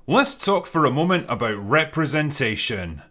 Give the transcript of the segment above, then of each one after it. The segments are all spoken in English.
Let's talk for a moment about representation.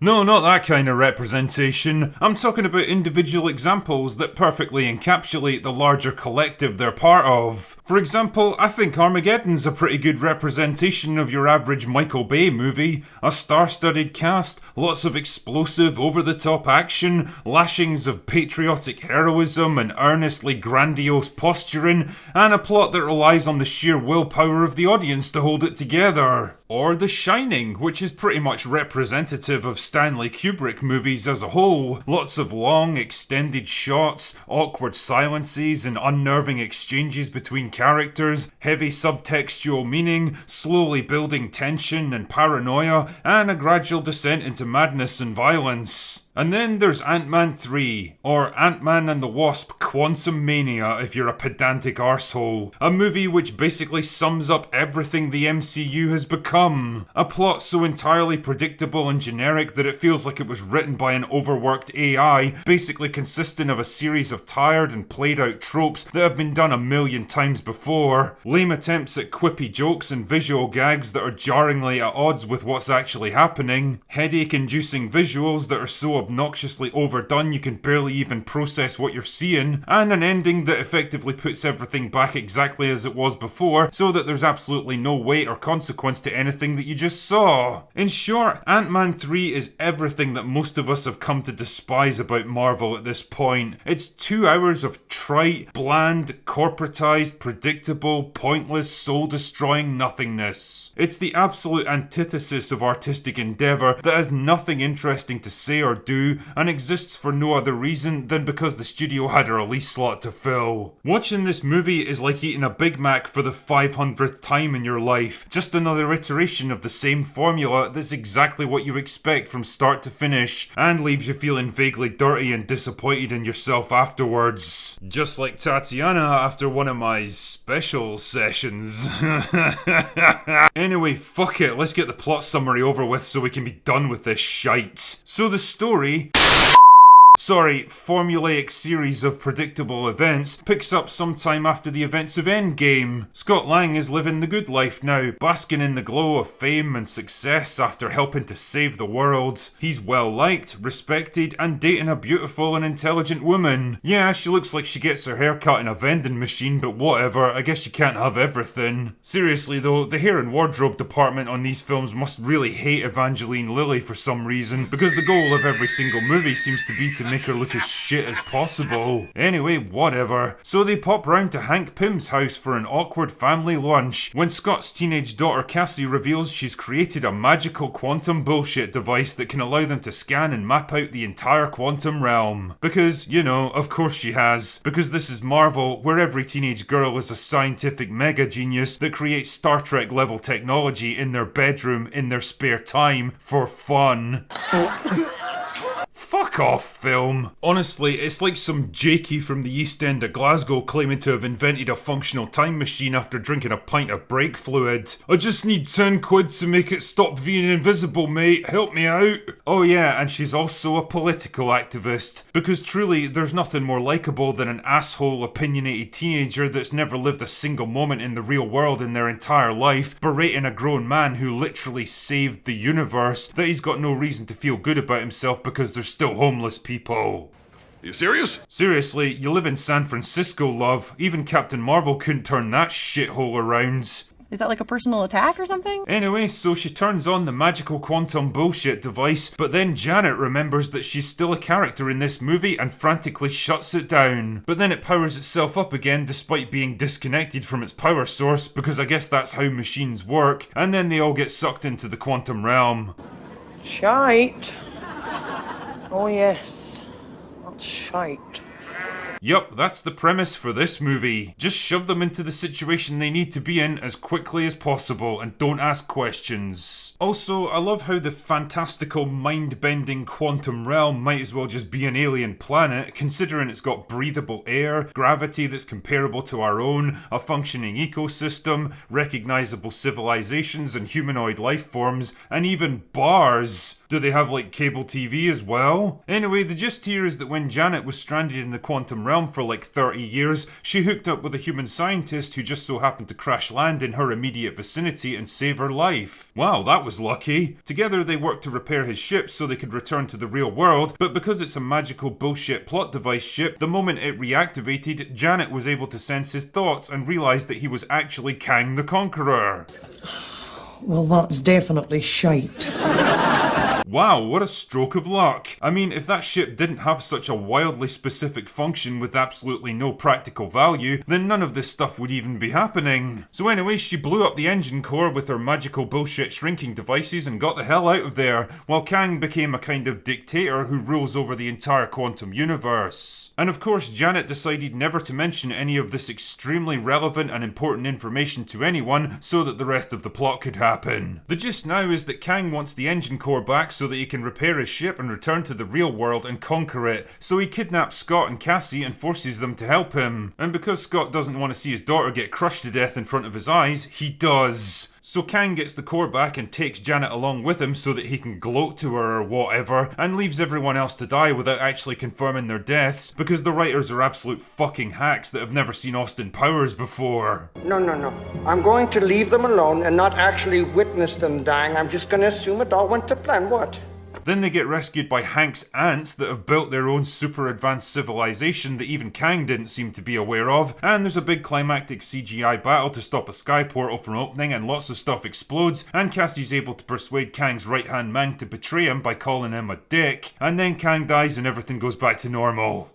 No, not that kind of representation. I'm talking about individual examples that perfectly encapsulate the larger collective they're part of. For example, I think Armageddon's a pretty good representation of your average Michael Bay movie. A star-studded cast, lots of explosive, over-the-top action, lashings of patriotic heroism and earnestly grandiose posturing, and a plot that relies on the sheer willpower of the audience to hold it together. Or The Shining, which is pretty much representative of Stanley Kubrick movies as a whole. Lots of long, extended shots, awkward silences and unnerving exchanges between characters, heavy subtextual meaning, slowly building tension and paranoia, and a gradual descent into madness and violence. And then there's Ant-Man 3, or Ant-Man and the Wasp Quantumania if you're a pedantic arsehole. A movie which basically sums up everything the MCU has become. A plot so entirely predictable and generic that it feels like it was written by an overworked AI, basically consisting of a series of tired and played out tropes that have been done a million times before. Lame attempts at quippy jokes and visual gags that are jarringly at odds with what's actually happening. Headache-inducing visuals that are so obnoxiously overdone you can barely even process what you're seeing, and an ending that effectively puts everything back exactly as it was before, so that there's absolutely no weight or consequence to anything that you just saw. In short, Ant-Man 3 is everything that most of us have come to despise about Marvel at this point. It's 2 hours of trite, bland, corporatized, predictable, pointless, soul-destroying nothingness. It's the absolute antithesis of artistic endeavour that has nothing interesting to say or do, and exists for no other reason than because the studio had a release slot to fill. Watching this movie is like eating a Big Mac for the 500th time in your life. Just another iteration of the same formula that's exactly what you expect from start to finish, and leaves you feeling vaguely dirty and disappointed in yourself afterwards. Just like Tatiana after one of my special sessions. Anyway, fuck it, let's get the plot summary over with so we can be done with this shite. So the story... formulaic series of predictable events picks up sometime after the events of Endgame. Scott Lang is living the good life now, basking in the glow of fame and success after helping to save the world. He's well liked, respected, and dating a beautiful and intelligent woman. Yeah, she looks like she gets her hair cut in a vending machine, but whatever, I guess you can't have everything. Seriously though, the hair and wardrobe department on these films must really hate Evangeline Lilly for some reason, because the goal of every single movie seems to be to make her look as shit as possible. Anyway, whatever. So they pop round to Hank Pym's house for an awkward family lunch, when Scott's teenage daughter Cassie reveals she's created a magical quantum bullshit device that can allow them to scan and map out the entire quantum realm. Because, you know, of course she has. Because this is Marvel, where every teenage girl is a scientific mega genius that creates Star Trek level technology in their bedroom in their spare time for fun. Fuck off, film. Honestly, it's like some Jakey from the East End of Glasgow claiming to have invented a functional time machine after drinking a pint of brake fluid. I just need 10 quid to make it stop being invisible, mate. Help me out. Oh yeah, and she's also a political activist. Because truly, there's nothing more likeable than an asshole, opinionated teenager that's never lived a single moment in the real world in their entire life, berating a grown man who literally saved the universe, that he's got no reason to feel good about himself because there's still homeless people. You serious? Seriously, you live in San Francisco, love. Even Captain Marvel couldn't turn that shithole around. Is that like a personal attack or something? Anyway, so she turns on the magical quantum bullshit device, but then Janet remembers that she's still a character in this movie and frantically shuts it down. But then it powers itself up again despite being disconnected from its power source, because I guess that's how machines work, and then they all get sucked into the quantum realm. Shite. Oh yes, that's shite. Yup, that's the premise for this movie. Just shove them into the situation they need to be in as quickly as possible and don't ask questions. Also, I love how the fantastical mind-bending quantum realm might as well just be an alien planet, considering it's got breathable air, gravity that's comparable to our own, a functioning ecosystem, recognizable civilizations and humanoid life forms, and even bars. Do they have like cable TV as well? Anyway, the gist here is that when Janet was stranded in the quantum realm for like 30 years, she hooked up with a human scientist who just so happened to crash land in her immediate vicinity and save her life. Wow, that was lucky. Together they worked to repair his ship so they could return to the real world, but because it's a magical bullshit plot device ship, the moment it reactivated, Janet was able to sense his thoughts and realised that he was actually Kang the Conqueror. Well, that's definitely shite. Wow, what a stroke of luck. I mean, if that ship didn't have such a wildly specific function with absolutely no practical value, then none of this stuff would even be happening. So anyway, she blew up the engine core with her magical bullshit shrinking devices and got the hell out of there, while Kang became a kind of dictator who rules over the entire quantum universe. And of course, Janet decided never to mention any of this extremely relevant and important information to anyone so that the rest of the plot could happen. The gist now is that Kang wants the engine core back so that he can repair his ship and return to the real world and conquer it. So he kidnaps Scott and Cassie and forces them to help him. And because Scott doesn't want to see his daughter get crushed to death in front of his eyes, he does. So Kang gets the core back and takes Janet along with him so that he can gloat to her or whatever, and leaves everyone else to die without actually confirming their deaths, because the writers are absolute fucking hacks that have never seen Austin Powers before. No. I'm going to leave them alone and not actually witness them dying. I'm just going to assume it all went to plan. What? Then they get rescued by Hank's ants that have built their own super advanced civilization that even Kang didn't seem to be aware of, and there's a big climactic CGI battle to stop a sky portal from opening, and lots of stuff explodes, and Cassie's able to persuade Kang's right hand man to betray him by calling him a dick, and then Kang dies and everything goes back to normal.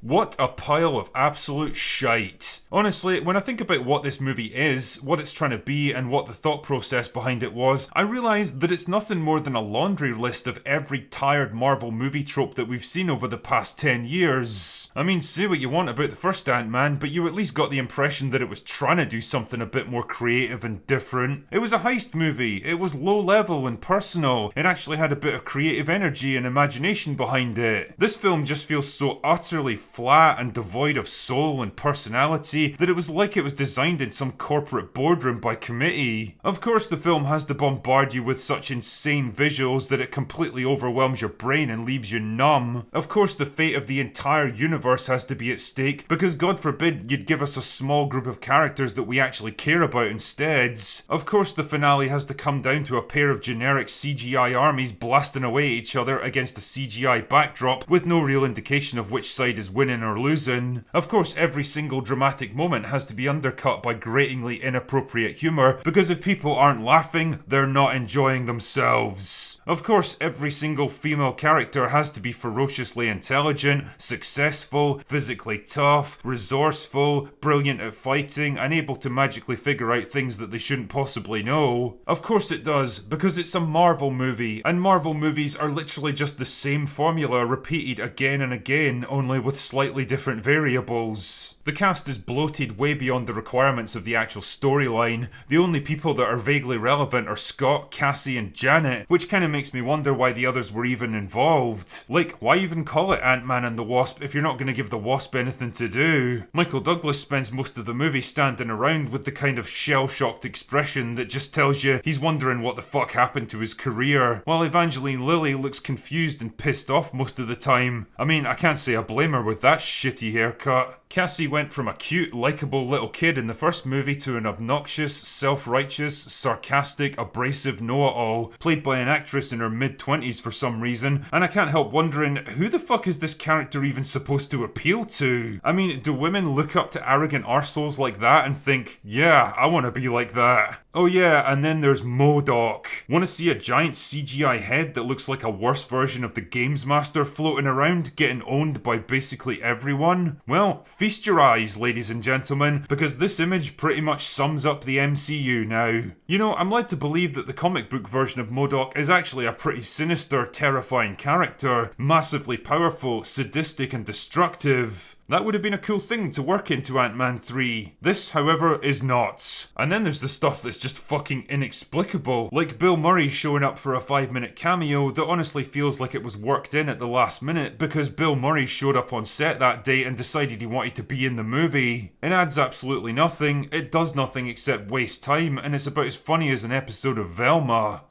What a pile of absolute shite. Honestly, when I think about what this movie is, what it's trying to be, and what the thought process behind it was, I realise that it's nothing more than a laundry list of every tired Marvel movie trope that we've seen over the past 10 years. I mean, say what you want about the first Ant-Man, but you at least got the impression that it was trying to do something a bit more creative and different. It was a heist movie, it was low level and personal, it actually had a bit of creative energy and imagination behind it. This film just feels so utterly flat and devoid of soul and personality that it was like it was designed in some corporate boardroom by committee. Of course, the film has to bombard you with such insane visuals that it completely overwhelms your brain and leaves you numb. Of course, the fate of the entire universe has to be at stake, because God forbid you'd give us a small group of characters that we actually care about instead. Of course, the finale has to come down to a pair of generic CGI armies blasting away at each other against a CGI backdrop with no real indication of which side is winning or losing. Of course, every single dramatic moment has to be undercut by gratingly inappropriate humour, because if people aren't laughing, they're not enjoying themselves. Of course, every single female character has to be ferociously intelligent, successful, physically tough, resourceful, brilliant at fighting, and able to magically figure out things that they shouldn't possibly know. Of course it does, because it's a Marvel movie, and Marvel movies are literally just the same formula repeated again and again, only with slightly different variables. The cast is bloated way beyond the requirements of the actual storyline. The only people that are vaguely relevant are Scott, Cassie, and Janet, which kind of makes me wonder why the others were even involved. Like, why even call it Ant-Man and the Wasp if you're not going to give the Wasp anything to do? Michael Douglas spends most of the movie standing around with the kind of shell-shocked expression that just tells you he's wondering what the fuck happened to his career, while Evangeline Lilly looks confused and pissed off most of the time. I mean, I can't say I blame her with that shitty haircut. Cassie went from a cute, likeable little kid in the first movie to an obnoxious, self-righteous, sarcastic, abrasive know-it-all, played by an actress in her mid-20s for some reason, and I can't help wondering, who the fuck is this character even supposed to appeal to? I mean, do women look up to arrogant arseholes like that and think, yeah, I want to be like that? Oh yeah, and then there's MODOK. Want to see a giant CGI head that looks like a worse version of the Games Master floating around, getting owned by basically everyone? Well, feast your eyes, ladies and gentlemen, because this image pretty much sums up the MCU now. You know, I'm led to believe that the comic book version of MODOK is actually a pretty sinister, terrifying character, massively powerful, sadistic and destructive. That would have been a cool thing to work into Ant-Man 3. This, however, is not. And then there's the stuff that's just fucking inexplicable, like Bill Murray showing up for a 5-minute cameo that honestly feels like it was worked in at the last minute because Bill Murray showed up on set that day and decided he wanted to be in the movie. It adds absolutely nothing, it does nothing except waste time, and it's about as funny as an episode of Velma.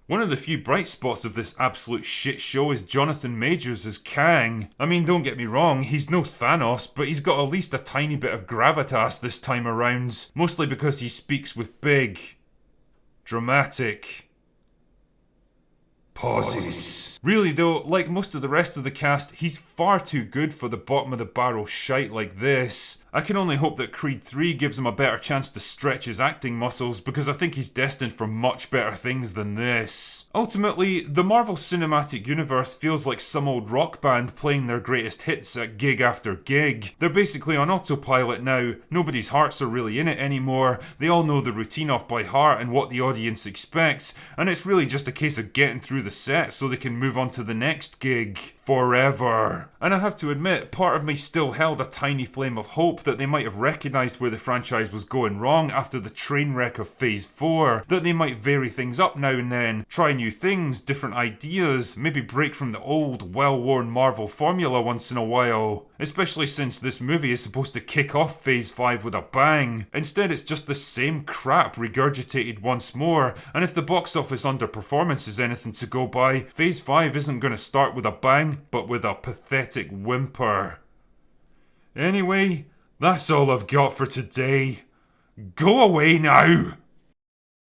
One of the few bright spots of this absolute shit show is Jonathan Majors as Kang. I mean, don't get me wrong, he's no Thanos, but he's got at least a tiny bit of gravitas this time around, mostly because he speaks with big, dramatic pauses. Really though, like most of the rest of the cast, he's far too good for the bottom of the barrel shite like this. I can only hope that Creed 3 gives him a better chance to stretch his acting muscles because I think he's destined for much better things than this. Ultimately, the Marvel Cinematic Universe feels like some old rock band playing their greatest hits at gig after gig. They're basically on autopilot now, nobody's hearts are really in it anymore, they all know the routine off by heart and what the audience expects, and it's really just a case of getting through the set so they can move on to the next gig forever. And I have to admit, part of me still held a tiny flame of hope that they might have recognised where the franchise was going wrong after the train wreck of Phase 4, that they might vary things up now and then, try new things, different ideas, maybe break from the old, well-worn Marvel formula once in a while, especially since this movie is supposed to kick off Phase 5 with a bang. Instead it's just the same crap regurgitated once more, and if the box office underperformance is anything to go by, Phase 5 isn't going to start with a bang, but with a pathetic whimper. Anyway, that's all I've got for today. Go away now!